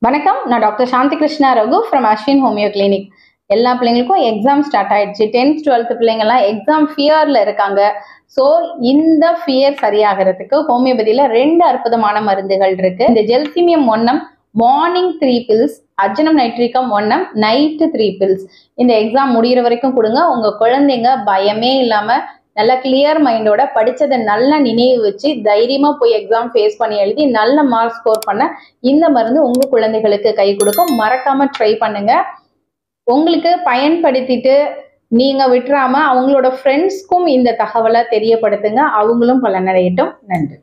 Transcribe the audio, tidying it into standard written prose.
வணக்கம், நான் doctor Shanthi Krishna Raghu from Ashwin homeo clinic. எல்லா பிள்ளைங்களுக்கும் எக்ஸாம் ஸ்டார்ட் ஆயிடுச்சு. 10th 12th பிள்ளைங்கலாம் எக்ஸாம் ஃபியர்ல இருக்காங்க. ஸோ இந்த ஃபியர் சரியாகிறதுக்கு ஹோமியோபதியில 2 அற்புதமான மருந்துகள் இருக்கு. இந்த ஜெல்சிமியம் ஒன்னம் மார்னிங் 3 பில்ஸ், அர்ஜுனம் நைட்ரிகம் ஒன்னம் நைட் 3 பில்ஸ். இந்த எக்ஸாம் முடிகிற வரைக்கும் கொடுங்க. உங்க குழந்தைங்க பயமே இல்லாம நல்ல கிளியர் மைண்டோட படிச்சதை நல்லா நினைவு வச்சு தைரியமா போய் எக்ஸாம் ஃபேஸ் பண்ணி எழுதி நல்ல மார்க் ஸ்கோர் பண்ண இந்த மருந்து உங்க குழந்தைகளுக்கு கை கொடுக்கும். மறக்காம ட்ரை பண்ணுங்க. உங்களுக்கு பயன்படுத்திட்டு நீங்க விட்டுறாம அவங்களோட ஃப்ரெண்ட்ஸ்க்கும் இந்த தகவலை தெரியப்படுத்துங்க. அவங்களும் பலனடையட்டும். நன்றி.